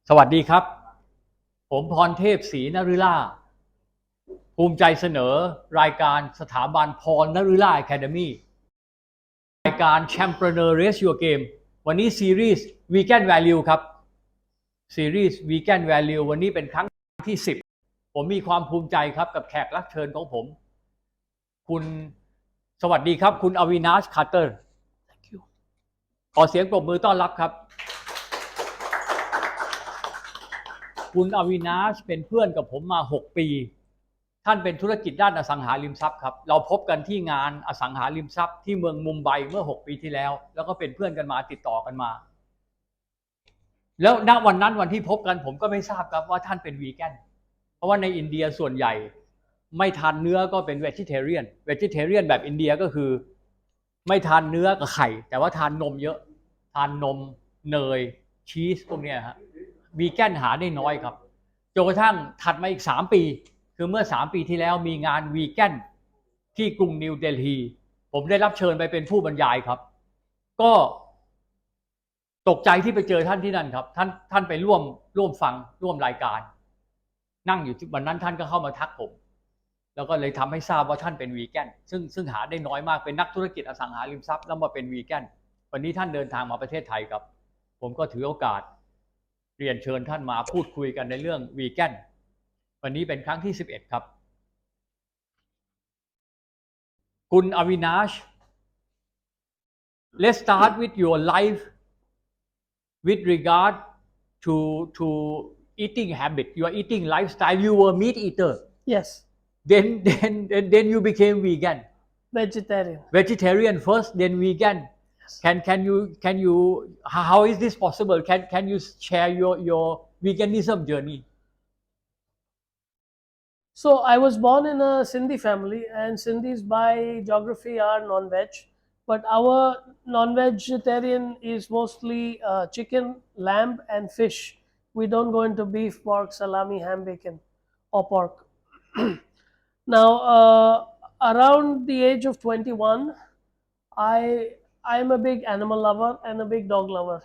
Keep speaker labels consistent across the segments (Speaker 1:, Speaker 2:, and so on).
Speaker 1: สวัสดีครับผมพรเทพศรีนฤล่าภูมิใจเสนอรายการสถาบันพรนฤล่า Academy รายการ Champreneur Raise Your Game วันนี้ซีรีส์ Vegan Value ครับซีรีส์ Vegan Value วันนี้เป็นครั้งที่10ผมมีความภูมิใจครับกับแขกรับเชิญของผมคุณสวัสดีครับคุณอวินาชคาร์เตอร์ขอเสียงปรบมือต้อนรับครับคุณอวินาชเป็นเพื่อนกับผมมา6ปีท่านเป็นธุรกิจด้านอสังหาริมทรัพย์ครับเราพบกันที่งานอสังหาริมทรัพย์ที่เมืองมุมไบเมื่อ6ปีที่แล้วแล้วก็เป็นเพื่อนกันมาติดต่อกันมาแล้วณวันนั้นวันที่พบกันผมก็ไม่ทราบครับว่าท่านเป็นวีแกนเพราะว่าในอินเดียส่วนใหญ่ไม่ทานเนื้อก็เป็น vegetarian แบบอินเดียก็คือไม่ทานเนื้อกับไข่แต่ว่าทานนมเยอะทานนมเนยชีสพวกนี้ฮะวีแกนหาได้น้อยครับจนกระทั่งถัดมาอีก3ปีคือเมื่อ3ปีที่แล้วมีงานวีแกนที่กรุงนิวเดลีผมได้รับเชิญไปเป็นผู้บรรยายครับก็ตกใจที่ไปเจอท่านที่นั่นครับท่านไปร่วมฟังร่วมรายการนั่งอยู่วันนั้นท่านก็เข้ามาทักผมแล้วก็เลยทำให้ทราบว่าท่านเป็นวีแกนซึ่งหาได้น้อยมากเป็นนักธุรกิจอสังหาริมทรัพย์แล้วมาเป็นวีแกนวันนี้ท่านเดินทางมาประเทศไทยครับผมก็ถือโอกาสเรียนเชิญท่านมาพูดคุยกันในเรื่องวีแกนวันนี้เป็นครั้งที่11ครับคุณอวินาช let's start with your life with regard to eating habit your eating lifestyle you were meat eater
Speaker 2: Yes.
Speaker 1: then you became vegetarian first then vegan can you how is this possible can you share your veganism journey
Speaker 2: So I was born in a Sindhi family, and Sindhis by geography are non-veg, but our non-vegetarian is mostly chicken, lamb, and fish. We don't go into beef, pork, salami, ham, bacon, or pork. Now, around the age of 21, I'm a big animal lover and a big dog lover.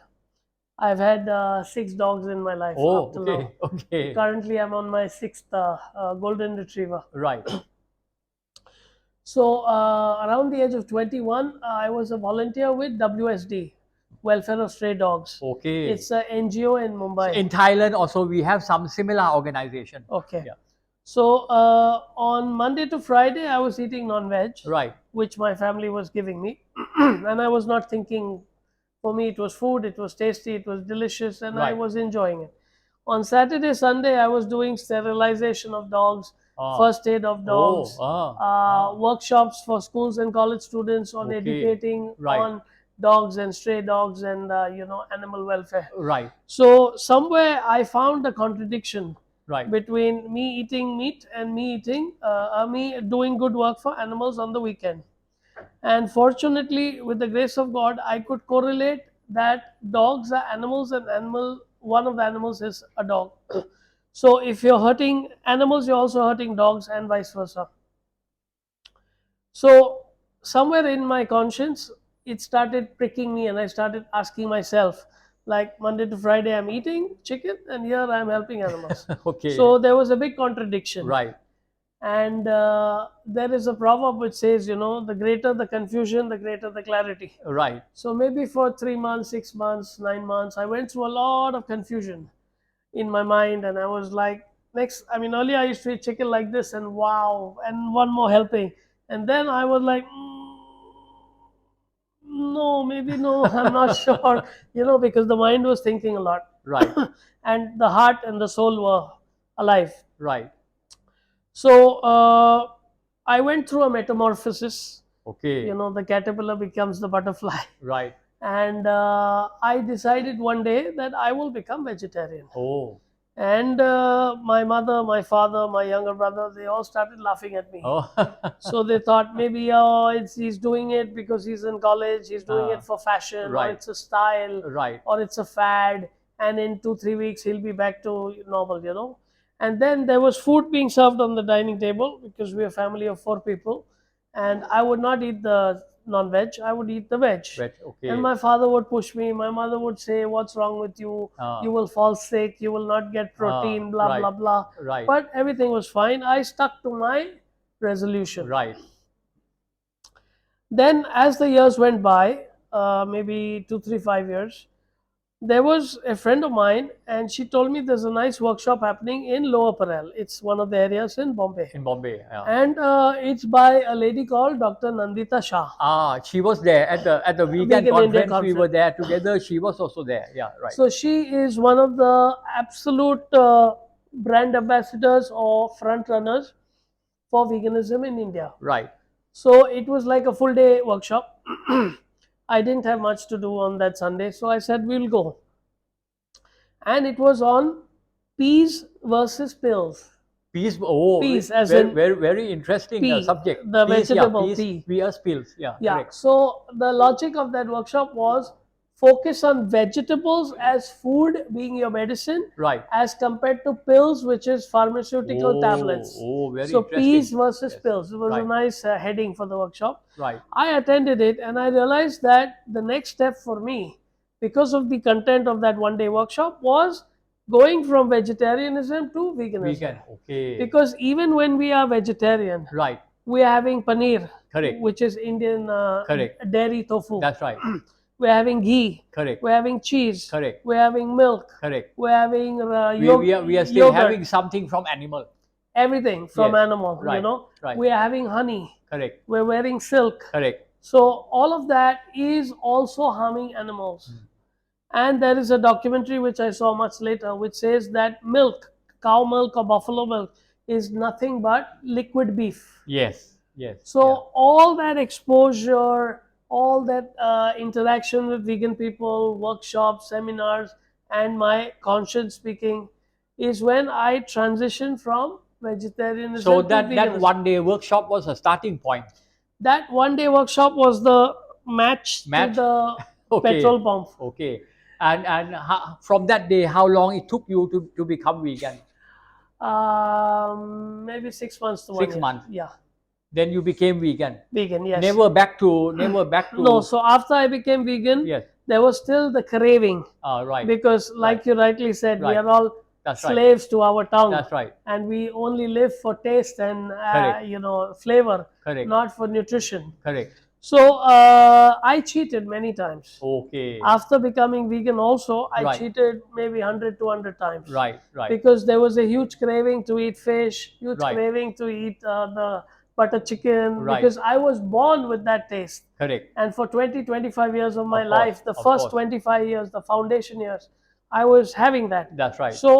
Speaker 2: I've had 6 dogs in my life up till now.
Speaker 1: Okay.
Speaker 2: Currently, I'm on my 6th golden retriever.
Speaker 1: Right.
Speaker 2: So around the age of 21, I was a volunteer with WSD, Welfare of Stray Dogs.
Speaker 1: Okay.
Speaker 2: It's an NGO in Mumbai.
Speaker 1: In Thailand also we have some similar organization.
Speaker 2: Okay.
Speaker 1: Yeah.
Speaker 2: So on Monday to Friday, I was eating non-veg,
Speaker 1: Right.
Speaker 2: which my family was giving me, and I was not thinking. For me, it was food, it was tasty, it was delicious, and I
Speaker 1: Right.
Speaker 2: was enjoying it. On Saturday, Sunday, I was doing sterilization of dogs, first aid of dogs, workshops for schools and college students on educating
Speaker 1: Right.
Speaker 2: on dogs and stray dogs and animal welfare.
Speaker 1: Right.
Speaker 2: So somewhere I found a contradiction
Speaker 1: Right.
Speaker 2: between me eating meat and me doing good work for animals on the weekend. And fortunately, with the grace of God, I could correlate that dogs are animals, and one of the animals is a dog. So if you're hurting animals, you're also hurting dogs, and vice versa. So somewhere in my conscience, it started pricking me, and I started asking myself, like Monday to Friday I'm eating chicken, and here I'm helping animals.
Speaker 1: Okay.
Speaker 2: So there was a big contradiction.
Speaker 1: Right.
Speaker 2: And there is a proverb which says, the greater the confusion, the greater the clarity.
Speaker 1: Right.
Speaker 2: So maybe for 3 months, 6 months, 9 months, I went through a lot of confusion in my mind, and I was like, earlier I used to eat chicken like this, and wow, and one more helping, and then I was like, no, maybe no, I'm not sure, because the mind was thinking a lot.
Speaker 1: Right.
Speaker 2: And the heart and the soul were alive.
Speaker 1: Right.
Speaker 2: So I went through a metamorphosis.
Speaker 1: Okay.
Speaker 2: The caterpillar becomes the butterfly.
Speaker 1: Right.
Speaker 2: And I decided one day that I will become vegetarian.
Speaker 1: Oh.
Speaker 2: And my mother, my father, my younger brother, they all started laughing at me.
Speaker 1: Oh.
Speaker 2: So they thought maybe he's doing it because he's in college, he's doing it for fashion,
Speaker 1: Right.
Speaker 2: or it's a style,
Speaker 1: Right.
Speaker 2: or it's a fad, and in 2-3 weeks he'll be back to normal, And then there was food being served on the dining table because we're a family of 4 people. and I would not eat the non-veg. I would eat the veg.
Speaker 1: Veg, okay.
Speaker 2: And my father would push me. My mother would say, "What's wrong with you? You will fall sick. You will not get protein. Blah
Speaker 1: right,
Speaker 2: blah blah."
Speaker 1: right.
Speaker 2: But everything was fine. I stuck to my resolution.
Speaker 1: Right.
Speaker 2: Then, as the years went by, maybe 2, 3, 5 years, there was a friend of mine, and she told me there's a nice workshop happening in Lower Parel. It's one of the areas in Bombay.
Speaker 1: In Bombay, yeah.
Speaker 2: And it's by a lady called Dr. Nandita Shah.
Speaker 1: She was there at the vegan
Speaker 2: Vegan India
Speaker 1: conference. We were there together. She was also there. Yeah, right.
Speaker 2: So she is one of the absolute brand ambassadors or front runners for veganism in India.
Speaker 1: Right.
Speaker 2: So it was like a full day workshop. I didn't have much to do on that Sunday, so I said we'll go. And it was on peas versus pills.
Speaker 1: Peas, oh,
Speaker 2: Peas, as
Speaker 1: very,
Speaker 2: in
Speaker 1: very, very interesting
Speaker 2: pea,
Speaker 1: subject.
Speaker 2: the
Speaker 1: Peas,
Speaker 2: vegetable
Speaker 1: yeah,
Speaker 2: pea.
Speaker 1: Peas, pills, yeah,
Speaker 2: Yeah.
Speaker 1: correct.
Speaker 2: So the logic of that workshop was focus on vegetables as food being your medicine,
Speaker 1: Right.
Speaker 2: as compared to pills, which is pharmaceutical tablets.
Speaker 1: Oh, very
Speaker 2: So
Speaker 1: interesting.
Speaker 2: peas versus
Speaker 1: Yes.
Speaker 2: pills. It was
Speaker 1: Right.
Speaker 2: a nice heading for the workshop.
Speaker 1: Right.
Speaker 2: I attended it and I realized that the next step for me, because of the content of that one day workshop, was going from vegetarianism to veganism.
Speaker 1: Vegan, okay.
Speaker 2: Because even when we are vegetarian,
Speaker 1: Right.
Speaker 2: we are having paneer,
Speaker 1: Correct.
Speaker 2: which is Indian
Speaker 1: Correct.
Speaker 2: dairy tofu.
Speaker 1: That's right.
Speaker 2: We're having ghee.
Speaker 1: Correct.
Speaker 2: We're having cheese.
Speaker 1: Correct.
Speaker 2: We're having milk.
Speaker 1: Correct.
Speaker 2: We're having
Speaker 1: We are still
Speaker 2: yogurt.
Speaker 1: having something from animal.
Speaker 2: Everything from
Speaker 1: Yes.
Speaker 2: animal,
Speaker 1: Right.
Speaker 2: you know.
Speaker 1: Right.
Speaker 2: We are having honey.
Speaker 1: Correct.
Speaker 2: We're wearing silk.
Speaker 1: Correct.
Speaker 2: So all of that is also harming animals. And there is a documentary which I saw much later which says that milk, cow milk or buffalo milk, is nothing but liquid beef.
Speaker 1: Yes. Yes.
Speaker 2: So all that exposure, all that interaction with vegan people, workshops, seminars, and my conscience speaking is when I transitioned from vegetarianism
Speaker 1: So
Speaker 2: to
Speaker 1: that
Speaker 2: veganism.
Speaker 1: one day workshop was a starting point.
Speaker 2: That one day workshop was the match?
Speaker 1: Match?
Speaker 2: To the
Speaker 1: Okay.
Speaker 2: petrol pump.
Speaker 1: Okay. And from that day, how long it took you to become vegan?
Speaker 2: Maybe 6 months to 1
Speaker 1: 6
Speaker 2: year.
Speaker 1: months.
Speaker 2: Yeah.
Speaker 1: Then you became vegan.
Speaker 2: Vegan, yes.
Speaker 1: Never back to.
Speaker 2: No, so after I became vegan,
Speaker 1: Yes.
Speaker 2: there was still the craving.
Speaker 1: Right.
Speaker 2: Because like you rightly said, we
Speaker 1: Right.
Speaker 2: are all
Speaker 1: That's right.
Speaker 2: slaves to our tongue.
Speaker 1: That's right.
Speaker 2: And we only live for taste and
Speaker 1: Correct.
Speaker 2: flavor,
Speaker 1: Correct.
Speaker 2: not for nutrition.
Speaker 1: Correct.
Speaker 2: So I cheated many times.
Speaker 1: Okay.
Speaker 2: After becoming vegan also, I
Speaker 1: Right.
Speaker 2: cheated maybe 100, 200 times.
Speaker 1: Right. Right.
Speaker 2: Because there was a huge craving to eat fish, huge
Speaker 1: Right.
Speaker 2: craving to eat the butter chicken,
Speaker 1: Right.
Speaker 2: because I was born with that taste.
Speaker 1: Correct.
Speaker 2: And for 20, 25 years of my
Speaker 1: Of course,
Speaker 2: life, the
Speaker 1: of
Speaker 2: first
Speaker 1: course.
Speaker 2: 25 years, the foundation years, I was having that.
Speaker 1: That's right.
Speaker 2: So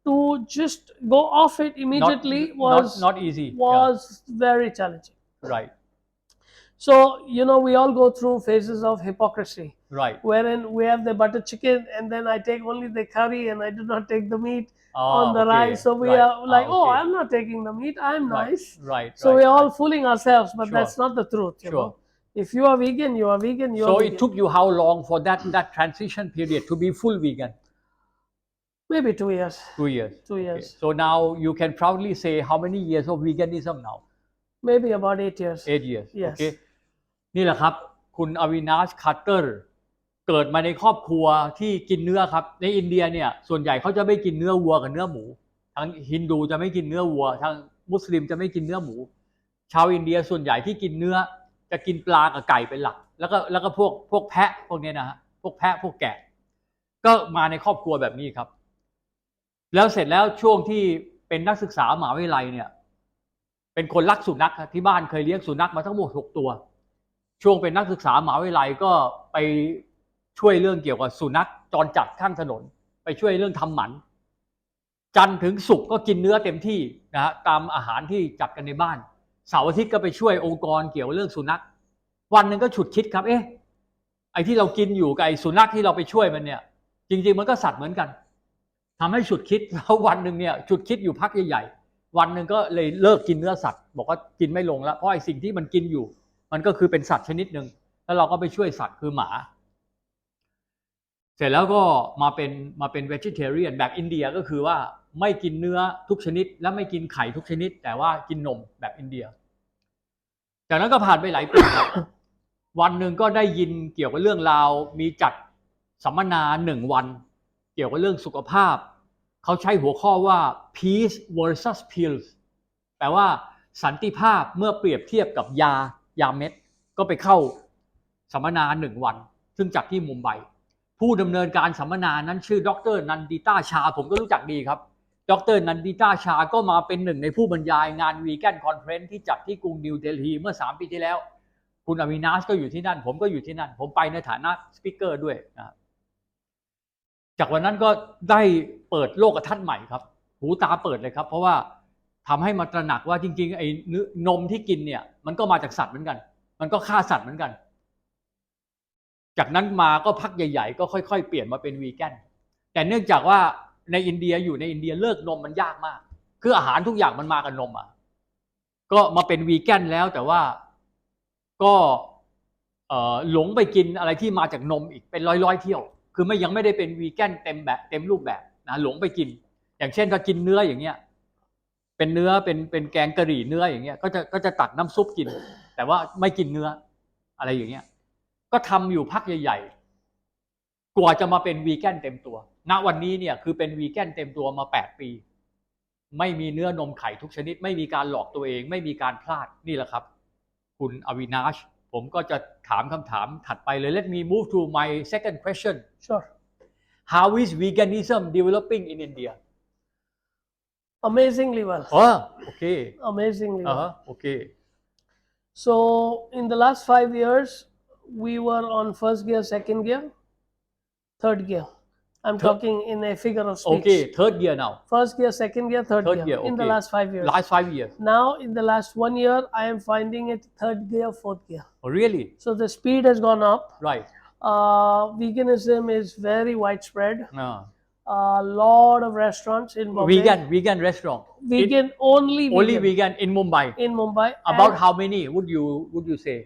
Speaker 2: to just go off it immediately
Speaker 1: not easy.
Speaker 2: was very challenging.
Speaker 1: Yeah. Right.
Speaker 2: So, we all go through phases of hypocrisy,
Speaker 1: Right.
Speaker 2: wherein we have the butter chicken and then I take only the curry and I do not take the meat on the
Speaker 1: okay.
Speaker 2: rice. So we
Speaker 1: Right.
Speaker 2: are like, oh,
Speaker 1: okay.
Speaker 2: I'm not taking the meat, I'm
Speaker 1: Right.
Speaker 2: nice.
Speaker 1: Right.
Speaker 2: So
Speaker 1: right.
Speaker 2: we're all fooling ourselves, but
Speaker 1: Sure.
Speaker 2: that's not the truth. You
Speaker 1: Sure.
Speaker 2: know? If you are vegan, you are vegan. You
Speaker 1: So
Speaker 2: are
Speaker 1: it
Speaker 2: vegan.
Speaker 1: took you how long for that transition period to be full vegan?
Speaker 2: Maybe 2 years.
Speaker 1: 2 years.
Speaker 2: 2 years.
Speaker 1: Okay. So now you can proudly say how many years of veganism now?
Speaker 2: Maybe about 8 years.
Speaker 1: 8 years.
Speaker 2: Yes.
Speaker 1: Okay. นี่แหละครับ คุณอวินาชคัตเตอร์เกิดมาในครอบครัวที่กินเนื้อครับ ในอินเดียเนี่ยส่วนใหญ่เขาจะไม่กินเนื้อวัวกับเนื้อหมูทางฮินดูจะไม่กินเนื้อวัวทางมุสลิมจะไม่กินเนื้อหมู ชาวอินเดียส่วนใหญ่ที่กินเนื้อจะกินปลากับไก่เป็นหลัก แล้วก็พวกแพะพวกนี้นะฮะพวกแพะพวกแกะก็มาในครอบครัวแบบนี้ครับ แล้วเสร็จแล้วช่วงที่เป็นนักศึกษามหาวิทยาลัยเนี่ยเป็นคนรักสุนัขที่บ้านเคยเลี้ยงสุนัขมาทั้งหมด6 ตัวช่วงเป็นนักศึกษามหาวิทยาลัยก็ไปช่วยเรื่องเกี่ยวกับสุนัขจรจัดข้างถนนไปช่วยเรื่องทำหมันจันทร์ถึงศุกร์ก็กินเนื้อเต็มที่นะฮะตามอาหารที่จัดกันในบ้านเสาร์อาทิตย์ก็ไปช่วยองค์กรเกี่ยวเรื่องสุนัขวันหนึ่งก็ฉุดคิดครับไอ้ที่เรากินอยู่กับไอ้สุนัขที่เราไปช่วยมันเนี่ยจริงๆมันก็สัตว์เหมือนกันทำให้ฉุดคิดแล้ววันหนึ่งเนี่ยฉุดคิดอยู่พักใหญ่ๆวันหนึ่งก็เลยเลิกกินเนื้อสัตว์บอกว่ากินไม่ลงแล้วเพราะไอ้สิ่งที่มันกินอยู่มันก็คือเป็นสัตว์ชนิดหนึ่งแล้วเราก็ไปช่วยสัตว์คือหมาเสร็จแล้วก็มาเป็น vegetarian แบบอินเดียก็คือว่าไม่กินเนื้อทุกชนิดและไม่กินไข่ทุกชนิดแต่ว่ากินนมแบบอินเดีย จากนั้นก็ผ่านไปหลายปีครับ วันหนึ่งก็ได้ยินเกี่ยวกับเรื่องราวมีจัดสัมมนา1 วันเกี่ยวกับเรื่องสุขภาพเขาใช้หัวข้อว่า peace versus pills แปลว่าสันติภาพเมื่อเปรียบเทียบกับยาเม็ดก็ไปเข้าสัมมนา1 วันซึ่งจัดที่มุมไบผู้ดำเนินการสัมมนานั้นชื่อดร.นันดิต้าชาผมก็รู้จักดีครับดร.นันดิต้าชาก็มาเป็นหนึ่งในผู้บรรยายงานวีแกนคอนเฟอเรนซ์ที่จัดที่กรุงนิวเดลีเมื่อ3 ปีที่แล้วคุณอวินาชก็อยู่ที่นั่นผมก็อยู่ที่นั่นผมไปในฐานะสปีกเกอร์ด้วยนะจากวันนั้นก็ได้เปิดโลกทัศน์ใหม่ครับหูตาเปิดเลยครับเพราะว่าทำให้มาตระหนักว่าจริงๆไอ้นมที่กินเนี่ยมันก็มาจากสัตว์เหมือนกันมันก็ฆ่าสัตว์เหมือนกันจากนั้นมาก็พักใหญ่ๆก็ค่อยๆเปลี่ยนมาเป็นวีแกนแต่เนื่องจากว่าในอินเดียอยู่ในอินเดียเลิกนมมันยากมากคืออาหารทุกอย่างมันมากับนมอ่ะก็มาเป็นวีแกนแล้วแต่ว่าก็หลงไปกินอะไรที่มาจากนมอีกเป็นร้อยเที่ยวคือยังไม่ได้เป็นวีแกนเต็มรูปแบบนะหลงไปกินอย่างเช่นถ้ากินเนื้ออย่างเงี้ยเป็นเนื้อเป็นแกงกะหรี่เนื้ออย่างเงี้ยก็จะตักน้ำซุปกินแต่ว่าไม่กินเนื้ออะไรอย่างเงี้ยก็ทำอยู่พักใหญ่ๆกว่าจะมาเป็นวีแกนเต็มตัวณวันนี้เนี่ยคือเป็นวีแกนเต็มตัวมา8 ปีไม่มีเนื้อนมไข่ทุกชนิดไม่มีการหลอกตัวเองไม่มีการพลาดนี่แหละครับคุณอวินาชผมก็จะถามคำถามถัดไปเลย Let me move to my second question
Speaker 2: Sure.
Speaker 1: How is veganism developing in India
Speaker 2: Amazingly well.
Speaker 1: Oh okay
Speaker 2: Amazingly well.
Speaker 1: Okay
Speaker 2: So in the last 5 years we were on first gear, second gear, third gear. I'm talking in a figure of speech.
Speaker 1: Okay third gear now
Speaker 2: First gear, second gear, third gear. In the
Speaker 1: okay.
Speaker 2: last 5 years.
Speaker 1: Last 5 years
Speaker 2: Now in the last 1 year I am finding it third gear, fourth gear.
Speaker 1: Oh really
Speaker 2: So the speed has gone up.
Speaker 1: Right
Speaker 2: Veganism is very widespread. A lot of restaurants in Bombay.
Speaker 1: Vegan restaurant
Speaker 2: Only
Speaker 1: vegan in Mumbai
Speaker 2: in Mumbai.
Speaker 1: About how many would you say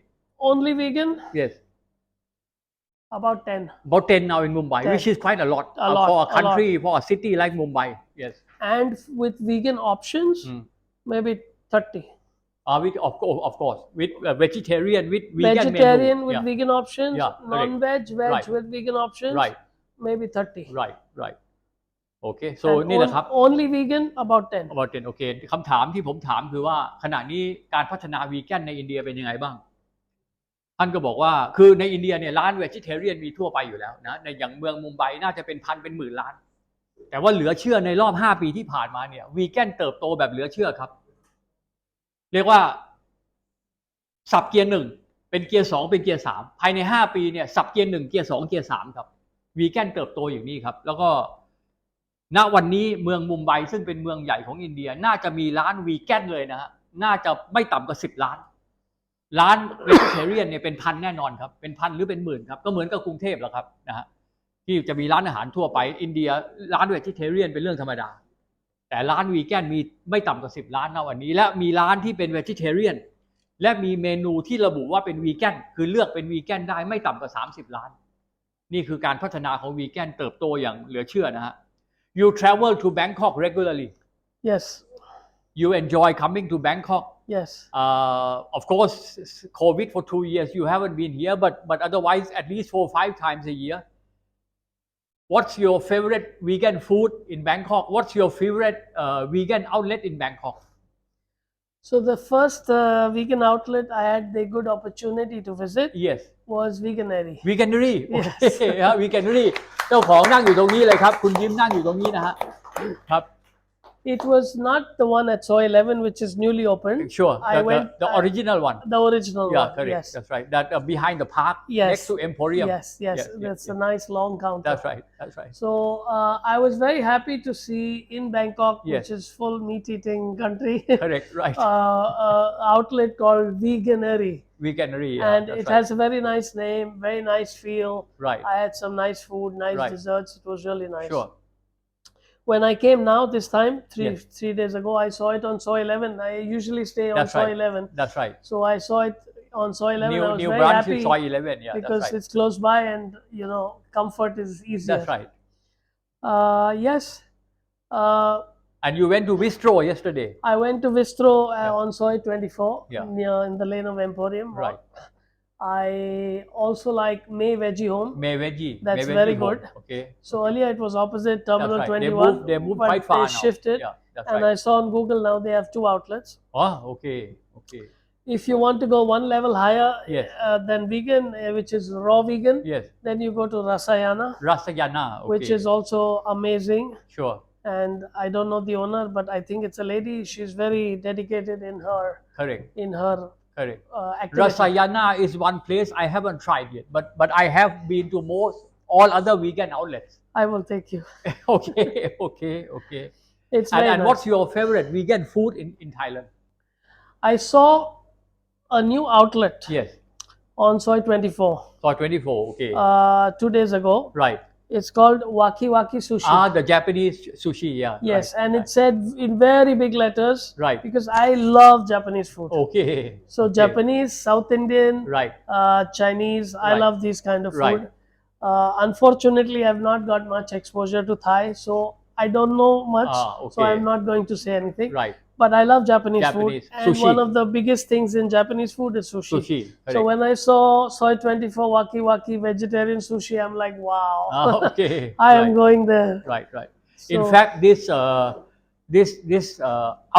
Speaker 2: Only vegan?
Speaker 1: Yes
Speaker 2: About 10.
Speaker 1: About 10 now in Mumbai
Speaker 2: 10.
Speaker 1: which is quite a lot
Speaker 2: lot,
Speaker 1: for a
Speaker 2: a
Speaker 1: country for a city like Mumbai Yes
Speaker 2: And with vegan options maybe 30.
Speaker 1: With of course with vegetarian with vegan
Speaker 2: Vegetarian
Speaker 1: menu.
Speaker 2: with
Speaker 1: Yeah.
Speaker 2: vegan options,
Speaker 1: Yeah, correct.
Speaker 2: non-veg, veg
Speaker 1: Right.
Speaker 2: with vegan options,
Speaker 1: Right
Speaker 2: maybe 30.
Speaker 1: right Okay so
Speaker 2: And
Speaker 1: นี่แหละครับ
Speaker 2: only vegan about 10.
Speaker 1: about 10 โอเคคำถามที่ผมถามคือว่าขณะนี้การพัฒนาวีแกนในอินเดียเป็นยังไงบ้างท่านก็บอกว่าคือในอินเดียเนี่ยร้าน vegetarian มีทั่วไปอยู่แล้วนะในอย่างเมืองมุมไบน่าจะเป็นพันเป็นหมื่นร้านแต่ว่าเหลือเชื่อในรอบ5 ปีที่ผ่านมาเนี่ยวีแกนเติบโตแบบเหลือเชื่อครับเรียกว่าสับเกียร์ 1เป็นเกียร์ 2เป็นเกียร์ 3ภายใน5 ปีเนี่ยสับเกียร์ 1เกียร์ 2เกียร์ 3ครับวีแกนเติบโตอย่างนี้ครับแล้วก็ณวันนี้เมืองมุมไบซึ่งเป็นเมืองใหญ่ของอินเดียน่าจะมีร้านวีแกนเลยนะฮะน่าจะไม่ต่ำกว่า10 ล้านเวจิเทเรียนเนี่ยเป็นพันแน่นอนครับเป็นพันหรือเป็นหมื่นครับก็เหมือนกับกรุงเทพแหละครับนะฮะที่จะมีร้านอาหารทั่วไปอินเดียร้านเวจิเทเรียนเป็นเรื่องธรรมดาแต่ร้านวีแกนมีไม่ต่ำกว่า10 ล้านนะวันนี้และมีร้านที่เป็นเวจิเทเรียนและมีเมนูที่ระบุว่าเป็นวีแกนคือเลือกเป็นวีแกนได้ไม่ต่ำกว่า30 ล้านนี่คือการพัฒนาของวีแกนเติบโตอย่างเหลือเชื่อนะฮะ You travel to Bangkok regularly
Speaker 2: Yes.
Speaker 1: You enjoy coming to Bangkok
Speaker 2: Yes.
Speaker 1: Of course COVID for 2 years you haven't been here but otherwise at least 4 or 5 times a year What's your favorite vegan food in Bangkok What's your favorite vegan outlet in Bangkok
Speaker 2: So the first vegan outlet I had the good opportunity to visit
Speaker 1: Yes
Speaker 2: was Veganary.
Speaker 1: Veganary
Speaker 2: Yes.
Speaker 1: Okay Veganary เจ้าของนั่งอยู่ตรงนี้เลยครับคุณยิ้มนั่งอยู่ตรงนี้นะฮะครับ
Speaker 2: It was not the one at Soy 11 which is newly opened.
Speaker 1: Sure the original one
Speaker 2: The original
Speaker 1: Yeah
Speaker 2: one.
Speaker 1: correct
Speaker 2: Yes.
Speaker 1: That's right that behind the park
Speaker 2: Yes.
Speaker 1: next to Emporium
Speaker 2: Yes. That's a nice long counter.
Speaker 1: That's right
Speaker 2: So I was very happy to see in Bangkok,
Speaker 1: Yes.
Speaker 2: which is full meat-eating country,
Speaker 1: Correct right
Speaker 2: outlet called Veganary.
Speaker 1: Veganary
Speaker 2: And
Speaker 1: that's
Speaker 2: it
Speaker 1: right.
Speaker 2: has a very nice name, very nice feel.
Speaker 1: Right
Speaker 2: I had some nice food, nice
Speaker 1: Right.
Speaker 2: desserts. It was really nice.
Speaker 1: Sure
Speaker 2: When I came now this time,
Speaker 1: Yes.
Speaker 2: 3 days ago, I saw it on Soy 11. I usually stay on
Speaker 1: That's
Speaker 2: Soy
Speaker 1: right.
Speaker 2: 11.
Speaker 1: That's right
Speaker 2: So I saw it on Soy 11. I was
Speaker 1: New
Speaker 2: very
Speaker 1: branch
Speaker 2: happy
Speaker 1: in Soy 11 yeah
Speaker 2: because
Speaker 1: that's right
Speaker 2: it's close by and comfort is easier.
Speaker 1: That's right
Speaker 2: Yes.
Speaker 1: And you went to Bistro yesterday.
Speaker 2: I went to Bistro on Soy 24
Speaker 1: Yeah.
Speaker 2: near in the lane of Emporium.
Speaker 1: Right.
Speaker 2: I also like May Veggie Home.
Speaker 1: May Veggie.
Speaker 2: That's
Speaker 1: May
Speaker 2: very
Speaker 1: Veggie
Speaker 2: good.
Speaker 1: Home. Okay.
Speaker 2: So earlier it was opposite Terminal
Speaker 1: That's right.
Speaker 2: 21.
Speaker 1: They moved
Speaker 2: but
Speaker 1: quite far
Speaker 2: they
Speaker 1: now.
Speaker 2: shifted.
Speaker 1: Yeah, that's
Speaker 2: And
Speaker 1: right.
Speaker 2: I saw on Google now they have 2 outlets.
Speaker 1: Oh, okay. Okay.
Speaker 2: If you want to go one level higher
Speaker 1: Yes.
Speaker 2: than vegan, which is raw vegan,
Speaker 1: Yes.
Speaker 2: then you go to Rasayana,
Speaker 1: Rasayana. Okay.
Speaker 2: which is also amazing.
Speaker 1: Sure.
Speaker 2: And I don't know the owner, but I think it's a lady. She's very dedicated in her
Speaker 1: Correct. Correct.
Speaker 2: Activity.
Speaker 1: Rasayana is one place I haven't tried yet, but I have been to most all other vegan outlets.
Speaker 2: I will take you.
Speaker 1: Okay.
Speaker 2: It's very
Speaker 1: And
Speaker 2: nice.
Speaker 1: what's your favorite vegan food in Thailand?
Speaker 2: I saw a new outlet
Speaker 1: Yes.
Speaker 2: on Soy 24
Speaker 1: For 24. Okay.
Speaker 2: 2 days ago.
Speaker 1: Right.
Speaker 2: It's called Waki Waki Sushi.
Speaker 1: The Japanese sushi. Yeah.
Speaker 2: Yes,
Speaker 1: right,
Speaker 2: and
Speaker 1: right.
Speaker 2: it said in very big letters.
Speaker 1: Right.
Speaker 2: Because I love Japanese food.
Speaker 1: Okay.
Speaker 2: So
Speaker 1: okay.
Speaker 2: Japanese, South Indian,
Speaker 1: Right.
Speaker 2: Chinese. I
Speaker 1: Right.
Speaker 2: love these kind of
Speaker 1: Right.
Speaker 2: food. Unfortunately, I've not got much exposure to Thai, so I don't know much.
Speaker 1: Okay.
Speaker 2: So I'm not going to say anything.
Speaker 1: Right.
Speaker 2: But I love Japanese food,
Speaker 1: Japanese
Speaker 2: and
Speaker 1: sushi.
Speaker 2: one of the biggest things in Japanese food is sushi.
Speaker 1: Sushi.
Speaker 2: So
Speaker 1: Correct.
Speaker 2: when I saw Soy 24 Waki Waki vegetarian sushi, I'm like, wow,
Speaker 1: Okay.
Speaker 2: I am
Speaker 1: Right.
Speaker 2: going there.
Speaker 1: Right. In
Speaker 2: So-
Speaker 1: fact, this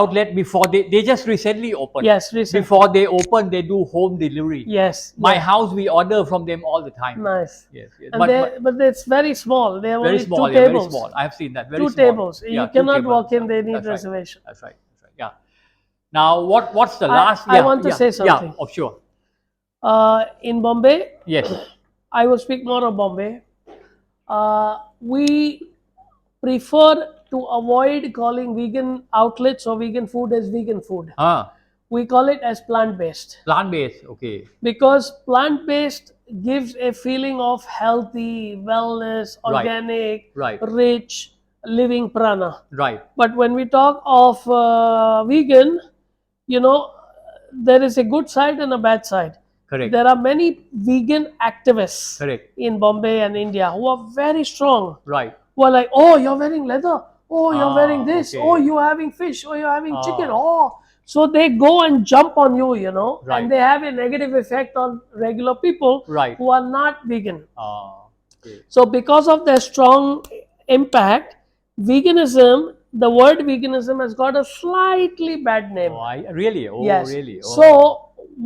Speaker 1: outlet before they just recently opened.
Speaker 2: Yes, recently.
Speaker 1: Before they open, they do home delivery.
Speaker 2: Yes.
Speaker 1: My
Speaker 2: yes.
Speaker 1: house, we order from them all the time.
Speaker 2: Nice.
Speaker 1: Yes.
Speaker 2: And
Speaker 1: But
Speaker 2: but it's very small. They have
Speaker 1: very
Speaker 2: only
Speaker 1: small.
Speaker 2: 2
Speaker 1: Yeah, very
Speaker 2: tables.
Speaker 1: small. I have seen that. Very
Speaker 2: 2
Speaker 1: small.
Speaker 2: tables.
Speaker 1: Yeah,
Speaker 2: You
Speaker 1: 2
Speaker 2: cannot
Speaker 1: tables.
Speaker 2: walk in. They need
Speaker 1: That's right.
Speaker 2: reservation.
Speaker 1: That's right. Yeah. Now, what's the last?
Speaker 2: I want to say something.
Speaker 1: Yeah. Oh, sure.
Speaker 2: In Bombay,
Speaker 1: Yes.
Speaker 2: I will speak more of Bombay. We prefer to avoid calling vegan outlets or vegan food as vegan food. We call it as plant-based.
Speaker 1: Plant-based. Okay.
Speaker 2: Because plant-based gives a feeling of healthy, wellness, organic,
Speaker 1: Right.
Speaker 2: rich, living prana.
Speaker 1: Right.
Speaker 2: But when we talk of vegan, there is a good side and a bad side.
Speaker 1: Correct.
Speaker 2: There are many vegan activists
Speaker 1: Correct.
Speaker 2: in Bombay and India who are very strong.
Speaker 1: Right.
Speaker 2: Who are like, oh, you're wearing leather. Oh, you're wearing this.
Speaker 1: Okay.
Speaker 2: Oh, you're having fish. Oh, you're having chicken. Oh. So they go and jump on you,
Speaker 1: Right.
Speaker 2: and they have a negative effect on regular people
Speaker 1: Right.
Speaker 2: who are not vegan.
Speaker 1: Okay.
Speaker 2: So because of their strong impact, veganism, the word veganism has got a slightly bad name.
Speaker 1: Really? Oh,
Speaker 2: Yes.
Speaker 1: really? Oh.
Speaker 2: So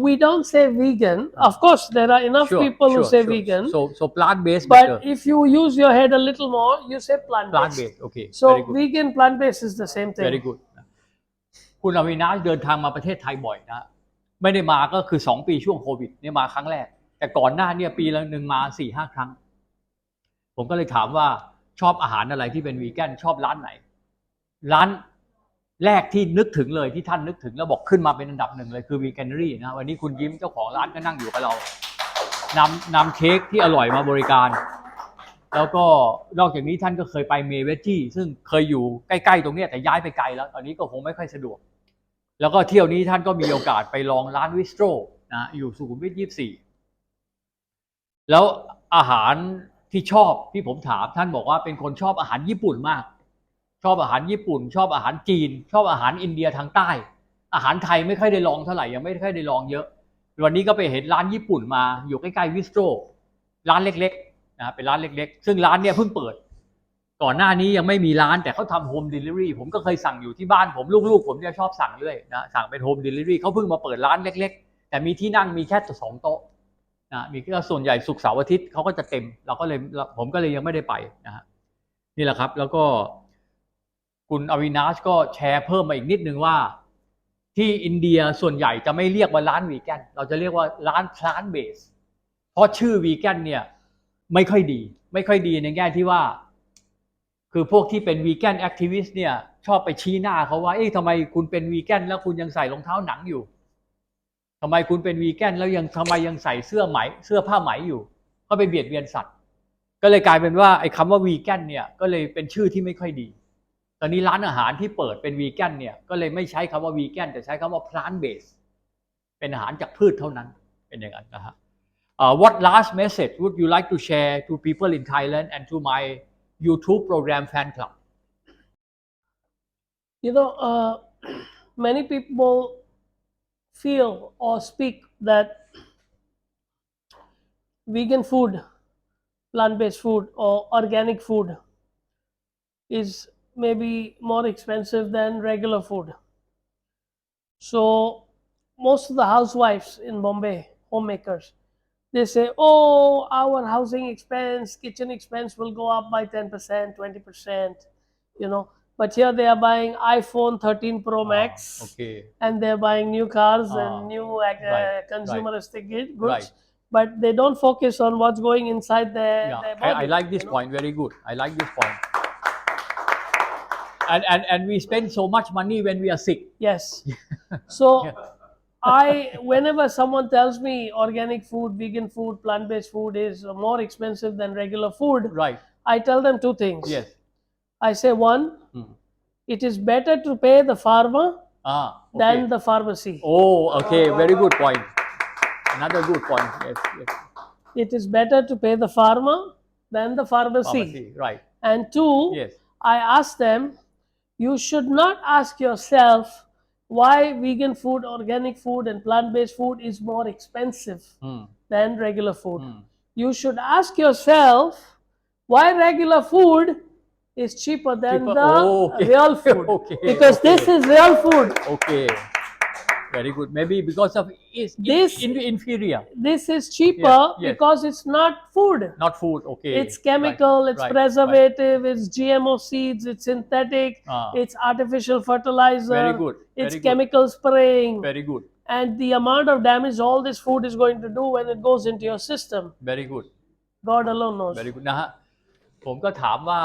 Speaker 2: we don't say vegan. Of course, there are enough people who say vegan.
Speaker 1: So plant-based.
Speaker 2: But
Speaker 1: better.
Speaker 2: if you use your head a little more, you say plant-based.
Speaker 1: Plant-based. Okay.
Speaker 2: So
Speaker 1: Very good.
Speaker 2: vegan, plant-based is the same thing.
Speaker 1: Very good. คุณอวินาชเดินทางมาประเทศไทยบ่อยนะไม่ได้มาก็คือ2 ปีช่วงโควิดเนี่ยมาครั้งแรกแต่ก่อนหน้าเนี่ยปีละหนึ่งมา 4-5 ครั้งผมก็เลยถามว่าชอบอาหารอะไรที่เป็นวีแกนชอบร้านไหนร้านแรกที่นึกถึงเลยที่ท่านนึกถึงแล้วบอกขึ้นมาเป็นอันดับ1เลยคือวีแกนเนอรี่นะวันนี้คุณยิ้มเจ้าของร้านก็นั่งอยู่กับเรานำเค้กที่อร่อยมาบริการแล้วก็นอกจากนี้ท่านก็เคยไปเมเวจี้ซึ่งเคยอยู่ใกล้ๆตรงนี้แต่ย้ายไปไกลแล้วตอนนี้ก็คงไม่ค่อยสะดวกแล้วก็เที่ยวนี้ท่านก็มีโอกาสไปลองร้านวิสโตรนะอยู่สุขุมวิท24แล้วอาหารที่ชอบที่ผมถามท่านบอกว่าเป็นคนชอบอาหารญี่ปุ่นมากชอบอาหารญี่ปุ่นชอบอาหารจีนชอบอาหารอินเดียทางใต้อาหารไทยไม่ค่อยได้ลองเท่าไหร่ยังไม่ค่อยได้ลองเยอะวันนี้ก็ไปเห็นร้านญี่ปุ่นมาอยู่ใกล้ๆวิสโตรร้านเล็กๆนะเป็นร้านเล็กๆซึ่งร้านเนี่ยเพิ่งเปิดก่อนหน้านี้ยังไม่มีร้านแต่เขาทำโฮมเดลิเวอรี่ผมก็เคยสั่งอยู่ที่บ้านผมลูกๆผมเนี่ยชอบสั่งเลยนะสั่งเป็นโฮมเดลิเวอรี่เขาเพิ่งมาเปิดร้านเล็กๆแต่มีที่นั่งมีแค่2 โต๊ะนะมีแค่ส่วนใหญ่ศุกร์เสาร์อาทิตย์เขาก็จะเต็มผมก็เลยยังไม่ได้ไปนะฮะนี่แหละครับแล้วก็คุณอวินาชก็แชร์เพิ่มมาอีกนิดนึงว่าที่อินเดียส่วนใหญ่จะไม่เรียกว่าร้านวีแกนเราจะเรียกว่าร้านพลานต์เบสเพราะชื่อวีแกนเนี่ยไม่ค่อยดีในแง่ที่ว่าคือพวกที่เป็นวีแกนแอคทิวิสต์เนี่ยชอบไปชี้หน้าเขาว่าทำไมคุณเป็นวีแกนแล้วคุณยังใส่รองเท้าหนังอยู่ทำไมคุณเป็นวีแกนแล้วทำไมยังใส่เสื้อผ้าไหมอยู่ก็ไปเบียดเบียนสัตว์ก็เลยกลายเป็นว่าไอ้คำว่าวีแกนเนี่ยก็เลยเป็นชื่อที่ไม่ค่อยดีตอนนี้ร้านอาหารที่เปิดเป็นวีแกนเนี่ยก็เลยไม่ใช้คำว่าวีแกนแต่ใช้คำว่า plant based เป็นอาหารจากพืชเท่านั้นเป็นอย่างนั้นนะฮะWhat last message would you like to share to people in Thailand and to my YouTube program fan club
Speaker 2: You know, many people feel or speak that vegan food, plant-based food, or organic food is maybe more expensive than regular food. So most of the housewives in Bombay, homemakers, they say, oh, our housing expense, kitchen expense will go up by 10%, 20%, you know. But here they are buying iPhone 13 Pro Max,
Speaker 1: okay.
Speaker 2: and they're buying new cars and new consumeristic goods, but they don't focus on what's going inside their body.
Speaker 1: I like this point, very good. I like this point. And we spend so much money when we are sick.
Speaker 2: Yes. So whenever someone tells me organic food, vegan food, plant-based food is more expensive than regular food,
Speaker 1: Right.
Speaker 2: I tell them two things.
Speaker 1: Yes.
Speaker 2: I say, one, it is better to pay the farmer
Speaker 1: Okay.
Speaker 2: than the pharmacy.
Speaker 1: Oh, okay, very good point. Another good point. Yes, yes.
Speaker 2: It is better to pay the farmer than the pharmacy.
Speaker 1: Right.
Speaker 2: And two,
Speaker 1: Yes.
Speaker 2: I ask them, you should not ask yourself why vegan food, organic food, and plant-based food is more expensive than regular food. You should ask yourself why regular food is cheaper than the real food.
Speaker 1: Okay.
Speaker 2: Because this is real food.
Speaker 1: Okay. Very good. Maybe because of
Speaker 2: This
Speaker 1: inferior.
Speaker 2: This is cheaper
Speaker 1: Yes, yes.
Speaker 2: because it's not food.
Speaker 1: Not food. Okay.
Speaker 2: It's chemical,
Speaker 1: Right,
Speaker 2: it's
Speaker 1: right,
Speaker 2: preservative, it's GMO seeds, it's synthetic,
Speaker 1: right.
Speaker 2: it's artificial fertilizer.
Speaker 1: Very good.
Speaker 2: It's
Speaker 1: Very good.
Speaker 2: chemical spraying.
Speaker 1: Very good.
Speaker 2: And the amount of damage all this food is going to do when it goes into your system,
Speaker 1: Very good.
Speaker 2: God alone knows.
Speaker 1: Very good นะฮะผมก็ถามว่า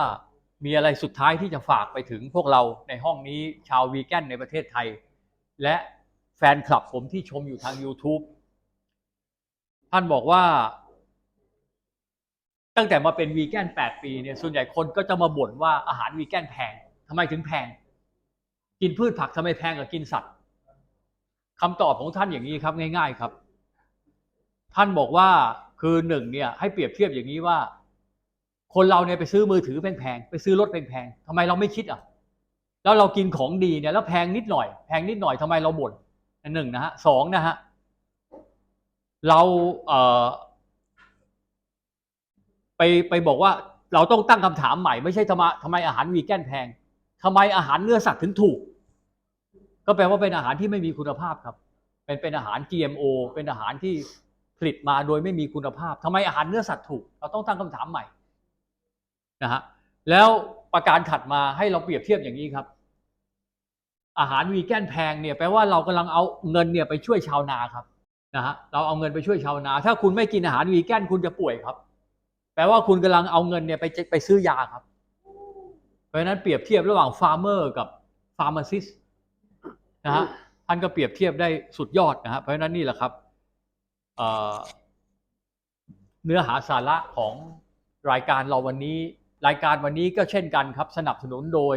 Speaker 1: มีอะไรสุดท้ายที่จะฝากไปถึงพวกเราในห้องนี้ชาววีแกนในประเทศไทยและแฟนคลับผมที่ชมอยู่ทาง YouTube ท่านบอกว่าตั้งแต่มาเป็นวีแกน8 ปีเนี่ยส่วนใหญ่คนก็จะมาบ่นว่าอาหารวีแกนแพงทำไมถึงแพงกินพืชผักทำไมแพงกว่ากินสัตว์คำตอบของท่านอย่างนี้ครับง่ายๆครับท่านบอกว่าคือหนึ่งเนี่ยให้เปรียบเทียบอย่างนี้ว่าคนเราเนี่ยไปซื้อมือถือแพงๆไปซื้อรถแพงๆทำไมเราไม่คิดอ่ะแล้วเรากินของดีเนี่ยแล้วแพงนิดหน่อยทำไมเราบ่นหนึ่งนะฮะสองนะฮะเราไปบอกว่าเราต้องตั้งคำถามใหม่ไม่ใช่ทำไมอาหารวีแกนแพงทำไมอาหารเนื้อสัตว์ถึงถูกก็แปลว่าเป็นอาหารที่ไม่มีคุณภาพครับเป็นอาหาร GMO เป็นอาหารที่ผลิตมาโดยไม่มีคุณภาพทำไมอาหารเนื้อสัตว์ถูกเราต้องตั้งคำถามใหม่นะฮะแล้วประการถัดมาให้เราเปรียบเทียบอย่างนี้ครับอาหารวีแกนแพงเนี่ยแปลว่าเรากำลังเอาเงินเนี่ยไปช่วยชาวนาครับนะฮะเราเอาเงินไปช่วยชาวนาถ้าคุณไม่กินอาหารวีแกนคุณจะป่วยครับแปลว่าคุณกำลังเอาเงินเนี่ยไปซื้อยาครับเพราะฉะนั้นเปรียบเทียบระหว่างฟาร์มเมอร์กับฟาร์มาซิสต์นะฮะท่านก็เปรียบเทียบได้สุดยอดนะฮะเพราะฉะนั้นนี่แหละครับเนื้อหาสาระของรายการเราวันนี้รายการวันนี้ก็เช่นกันครับสนับสนุนโดย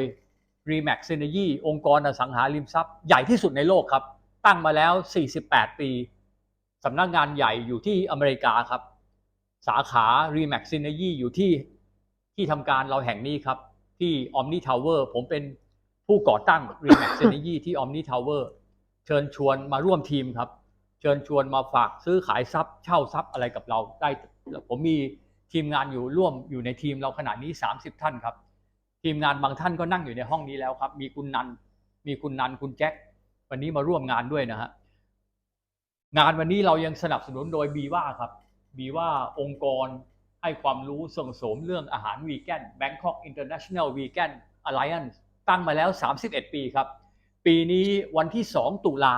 Speaker 1: Remax Synergy องค์กรอสังหาริมทรัพย์ใหญ่ที่สุดในโลกครับตั้งมาแล้ว48 ปีสำนักงานใหญ่อยู่ที่อเมริกาครับสาขา Remax Synergy อยู่ที่ทำการเราแห่งนี้ครับที่ Omni Tower ผมเป็นผู้ก่อตั้ง Remax Synergy ที่ Omni Tower เชิญชวนมาร่วมทีมครับเชิญชวนมาฝากซื้อขายทรัพย์เช่าทรัพย์อะไรกับเราได้ผมมีทีมงานอยู่ในทีมเราขณะนี้30 ท่านครับทีมงานบางท่านก็นั่งอยู่ในห้องนี้แล้วครับมีคุณนันคุณแจ็ควันนี้มาร่วมงานด้วยนะฮะงานวันนี้เรายังสนับสนุนโดยบีว่าครับบีว่าองค์กรให้ความรู้ส่งเสริมเรื่องอาหารวีแกน Bangkok International Vegan Alliance ตั้งมาแล้ว31 ปีครับปีนี้วันที่2 ตุลา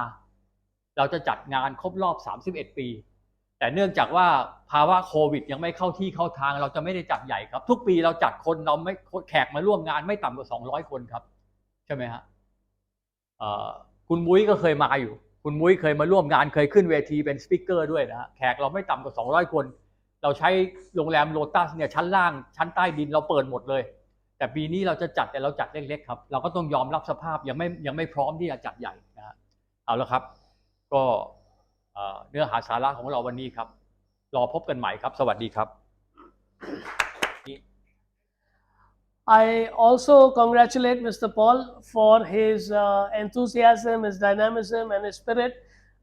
Speaker 1: เราจะจัดงานครบรอบ31 ปีแต่เนื่องจากว่าภาวะโควิดยังไม่เข้าที่เข้าทางเราจะไม่ได้จัดใหญ่ครับทุกปีเราจัดคนเราไม่แขกมาร่วมงานไม่ต่ำกว่า200 คนครับใช่ไหมฮะคุณมุ้ยก็เคยมาอยู่คุณมุ้ยเคยมาร่วมงานเคยขึ้นเวทีเป็นสปีกเกอร์ด้วยนะฮะแขกเราไม่ต่ำกว่า200 คนเราใช้โรงแรมโลตัสเนี่ยชั้นล่างชั้นใต้ดินเราเปิดหมดเลยแต่ปีนี้เราจะจัดแต่เราจัดเล็กๆครับเราก็ต้องยอมรับสภาพยังไม่พร้อมที่จะจัดใหญ่นะฮะเอาละครับก็เนื้อหาสาระของเราวันนี้ครับรอพบกันใหม่ครับสวัสดีครับ
Speaker 2: I also congratulate Mr. Paul for his enthusiasm, his dynamism, and his spirit.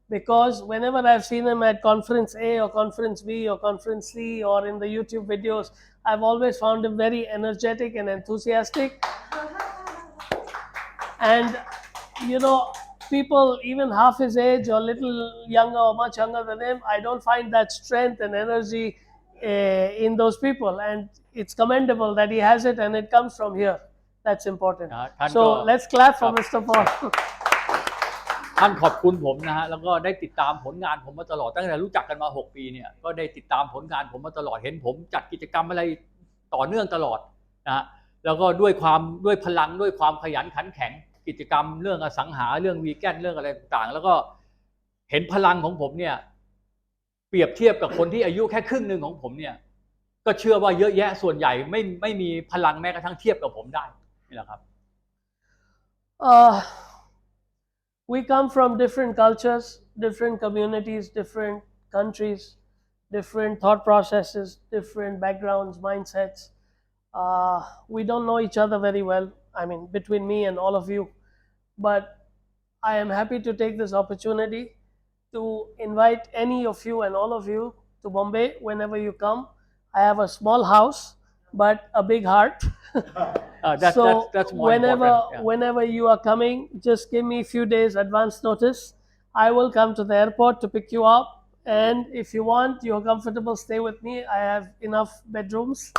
Speaker 2: Because whenever I've seen him at Conference A or Conference B or Conference C or in the YouTube videos, I've always found him very energetic and enthusiastic. And you know, people even half his age or little younger or much younger than him, I don't find that strength and energy in those people. And it's commendable that he has it and it comes from here. That's important. So let's clap for Mr. Paul.
Speaker 1: ท่านขอบคุณผมนะฮะแล้วก็ได้ติดตามผลงานผมมาตลอดตั้งแต่รู้จักกันมา6 ปีเนี่ยก็ได้ติดตามผลงานผมมาตลอดเห็นผมจัดกิจกรรมอะไรต่อเนื่องตลอดนะฮะแล้วก็ด้วยพลังด้วยความขยันขันแข็งกิจกรรมเรื่องอสังหาเรื่องวีแกนเรื่องอะไรต่างๆแล้วก็เห็นพลังของผมเนี่ยเปรียบเทียบกับคนที่อายุแค่ครึ่งหนึ่งของผมเนี่ยก็เชื่อว่าเยอะแยะส่วนใหญ่ไม่มีพลังแม้กระทั่งเทียบกับผมได้นี่แหละครับ
Speaker 2: We come from different cultures, different communities, different countries, different thought processes, different backgrounds, mindsets. We don't know each other very well, I mean, between me and all of you. But I am happy to take this opportunity to invite any of you and all of you to Bombay whenever you come. I have a small house, but a big heart.
Speaker 1: That's more important.
Speaker 2: Whenever you are coming, just give me a few days advance notice. I will come to the airport to pick you up. And if you want, you're comfortable, stay with me. I have enough bedrooms.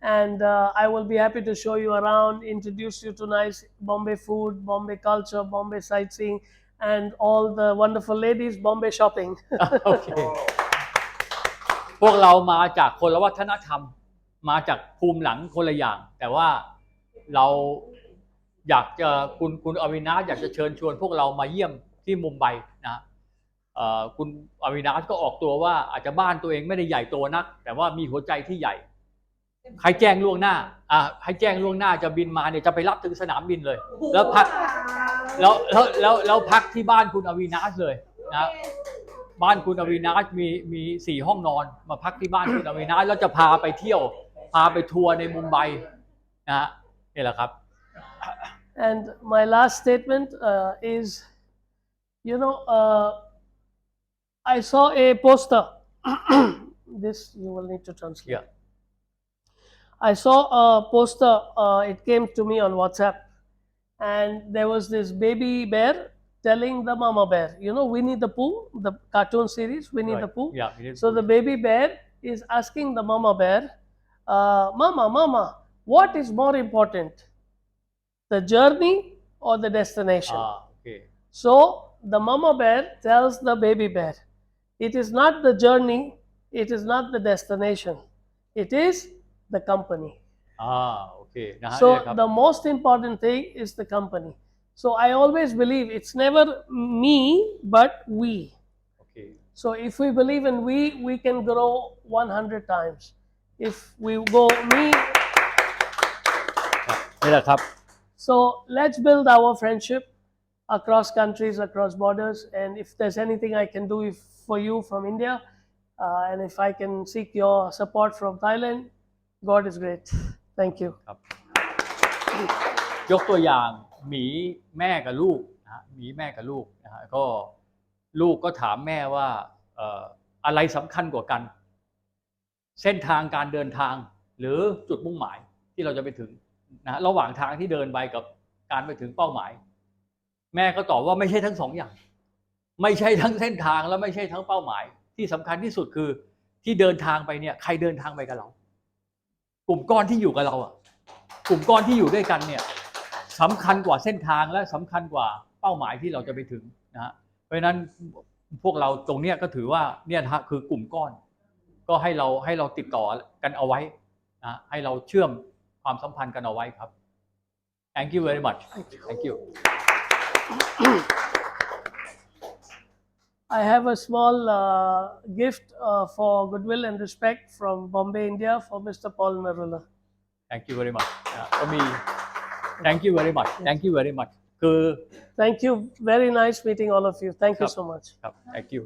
Speaker 2: And I will be happy to show you around, introduce you to nice Bombay food, Bombay culture, Bombay sightseeing, and all the wonderful ladies, Bombay shopping.
Speaker 1: Okay. พวกเรามาจากคนละวัฒนธรรมมาจากภูมิหลังคนละอย่างแต่ว่าเราอยากจะคุณอวินาศอยากจะเชิญชวนพวกเรามาเยี่ยมที่มุมไบนะคุณอวินาศก็ออกตัวว่าอาจจะบ้านตัวเองไม่ได้ใหญ่โตนักแต่ว่ามีหัวใจที่ใหญ่ใครแจ้งล่วงหน้าให้แจ้งล่วงหน้าจะบินมาเนี่ยจะไปรับถึงสนามบินเลยแล้วพักแล้วพักที่บ้านคุณอวินาศเลยนะบ้านคุณอวินาศมี4 ห้องนอนมาพักที่บ้านคุณอวินาศแล้วจะพาไปเที่ยวพาไปทัวร์ในมุมไบนะฮะนี่แหละครับ
Speaker 2: And my last statement is, you know, I saw a poster. This you will need to translate.
Speaker 1: Yeah.
Speaker 2: I saw a poster. It came to me on WhatsApp, and there was this baby bear telling the mama bear, you know, Winnie the Pooh, the cartoon series, Winnie the Pooh.
Speaker 1: Yeah.
Speaker 2: So the baby bear is asking the mama bear, Mama, what is more important, the journey or the destination?
Speaker 1: Okay.
Speaker 2: So the mama bear tells the baby bear, it is not the journey, it is not the destination, it is the company.
Speaker 1: Okay.
Speaker 2: So the most important thing is the company. So I always believe it's never me, but we.
Speaker 1: Okay.
Speaker 2: So if we believe in we can grow 100 times. If we go me.
Speaker 1: นี่แหละครับ
Speaker 2: So let's build our friendship across countries, across borders. And if there's anything I can do for you from India, and if I can seek your support from Thailand, God is great. Thank you.
Speaker 1: ครับยกตัวอย่างหมีแม่กับลูกนะหมีแม่กับลูกนะฮะก็ลูกก็ถามแม่ว่าอะไรสำคัญกว่ากันเส้นทางการเดินทางหรือจุดมุ่งหมายที่เราจะไปถึงนะระหว่างทางที่เดินไปกับการไปถึงเป้าหมายแม่ก็ตอบว่าไม่ใช่ทั้ง2 อย่างไม่ใช่ทั้งเส้นทางแล้วไม่ใช่ทั้งเป้าหมายที่สำคัญที่สุดคือที่เดินทางไปเนี่ยใครเดินทางไปกับเรากลุ่มก้อนที่อยู่กับเรากลุ่มก้อนที่อยู่ด้วยกันเนี่ยสำคัญกว่าเส้นทางและสำคัญกว่าเป้าหมายที่เราจะไปถึงนะฮะเพราะฉะนั้นพวกเราตรงเนี้ยก็ถือว่าเนี่ยนะคือกลุ่มก้อนก็ให้เราติดต่อกันเอาไว้นะให้เราเชื่อมความสัมพันธ์กันเอาไว้ครับ Thank you very much. Thank you.
Speaker 2: I have a small gift for goodwill and respect from Bombay, India, for Mr. Paulnarula.
Speaker 1: Thank you very much. ก็มี Thank you very much. Thank you very much. คือ
Speaker 2: Thank you. Very nice meeting all of you. Thank you so much.
Speaker 1: ครับ Thank you.